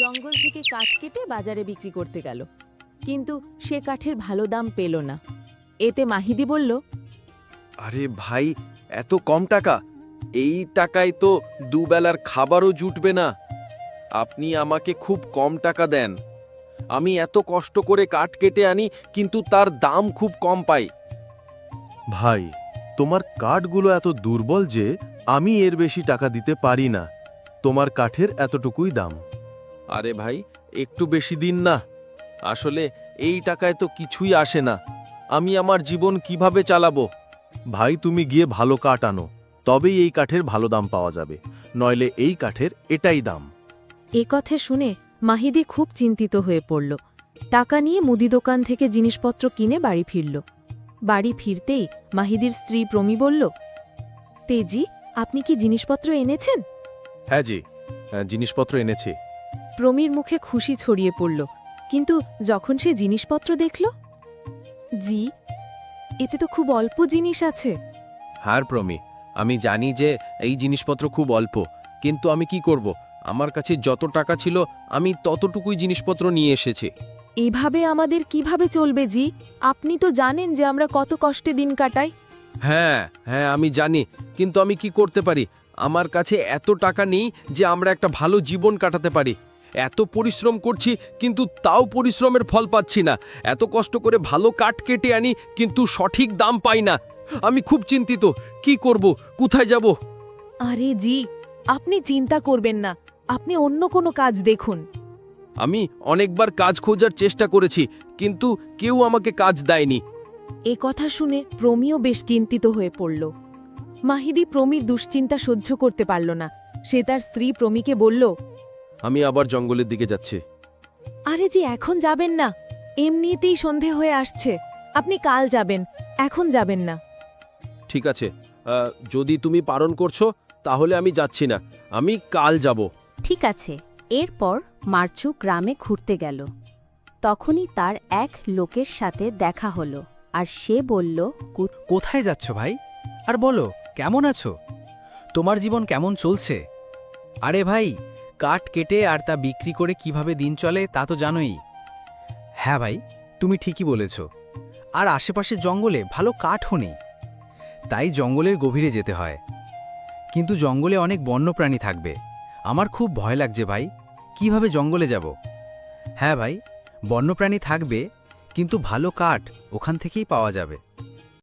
জঙ্গল থেকে কাঠ কেটে বাজারে বিক্রি করতে গেল, কিন্তু সে কাঠের ভালো দাম পেল না। এতে মাহিদি বলল, আরে ভাই, এত কম টাকা! এই টাকায় তো দুবেলার খাবারও জুটবে না। আপনি আমাকে খুব কম টাকা দেন। আমি এত কষ্ট করে কাঠ কেটে আনি, কিন্তু তার দাম খুব কম পাই। ভাই, তোমার কাঠগুলো এত দুর্বল যে আমি এর বেশি টাকা দিতে পারি না। তোমার কাঠের এতটুকুই দাম। আরে ভাই, একটু বেশি দিন না। আসলে এই টাকায় তো কিছুই আসে না। আমি আমার জীবন কিভাবে চালাবো? ভাই, তুমি গিয়ে ভালো কাঠ আনো, তবেই এই কাঠের ভালো দাম পাওয়া যাবে, নইলে এই কাঠের এটাই দাম। এ কথা শুনে মাহিদি খুব চিন্তিত হয়ে পড়ল। টাকা নিয়ে মুদি দোকান থেকে জিনিসপত্র কিনে বাড়ি ফিরল। বাড়ি ফিরতেই মাহিদির স্ত্রী প্রমি বলল, তেজি, আপনি কি জিনিসপত্র এনেছেন? হ্যাঁ জি, জিনিসপত্র এনেছি। প্রমির মুখে খুশি ছড়িয়ে পড়ল, কিন্তু যখন সে জিনিসপত্র দেখল, জি, এতে তো খুব অল্প জিনিস আছে। হ্যাঁ প্রমি, আমি জানি যে এই জিনিসপত্র খুব অল্প, কিন্তু আমি কি করব? আমার কাছে যত টাকা ছিল আমি ততটুকুই জিনিসপত্র নিয়ে এসেছি। এভাবে আমাদের কিভাবে চলবে জি? আপনি তো জানেন যে আমরা কত কষ্টে দিন কাটাই। হ্যাঁ হ্যাঁ, আমি জানি, কিন্তু আমি কি করতে পারি? আমার কাছে এত টাকা নেই যে আমরা একটা ভালো জীবন কাটাতে পারি। এত পরিশ্রম করছি, কিন্তু তাও পরিশ্রমের ফল পাচ্ছি না। এত কষ্ট করে ভালো কাঠ কেটে আনি, কিন্তু সঠিক দাম পাই না। আমি খুব চিন্তিত। কি করব? কোথায় যাব? আরে জি, আপনি চিন্তা করবেন না, আপনি অন্য কোনো কাজ দেখুন। আমি অনেকবার কাজ খোঁজার চেষ্টা করেছি, কিন্তু কেউ আমাকে কাজ দেয়নি। এ কথা শুনে প্রমিও বেশ চিন্তিত হয়ে পড়ল। মাহিদি প্রমির দুশ্চিন্তা সহ্য করতে পারল না। সে তার স্ত্রী প্রমিকে বলল, আমি আবার জঙ্গলের দিকে যাচ্ছি। আরে জি, এখন যাবেন না। এমনিতেই সন্ধে হয়ে আসছে। আপনি কাল যাবেন, এখন যাবেন না। ঠিক আছে, যদি তুমি বারণ করছো তাহলে আমি যাচ্ছি না। আমি কাল যাব। ঠিক আছে। এরপর মারচু গ্রামে ঘুরতে গেল। তখনই তার এক লোকের সাথে দেখা হলো, আর সে বলল, কোথায় যাচ্ছ ভাই? আর বলো, কেমন আছো? তোমার জীবন কেমন চলছে? আরে ভাই, কাঠ কেটে আর তা বিক্রি করে কিভাবে দিন চলে তা তো জানোই। হ্যাঁ ভাই, তুমি ঠিকই বলেছ। আর আশেপাশের জঙ্গলে ভালো কাঠও নেই, তাই জঙ্গলের গভীরে যেতে হয়। কিন্তু জঙ্গলে অনেক বন্যপ্রাণী থাকবে। আমার খুব ভয় লাগছে ভাই, কিভাবে জঙ্গলে যাব? হ্যাঁ ভাই, বন্যপ্রাণী থাকবে, কিন্তু ভালো কাঠ ওখান থেকেই পাওয়া যাবে।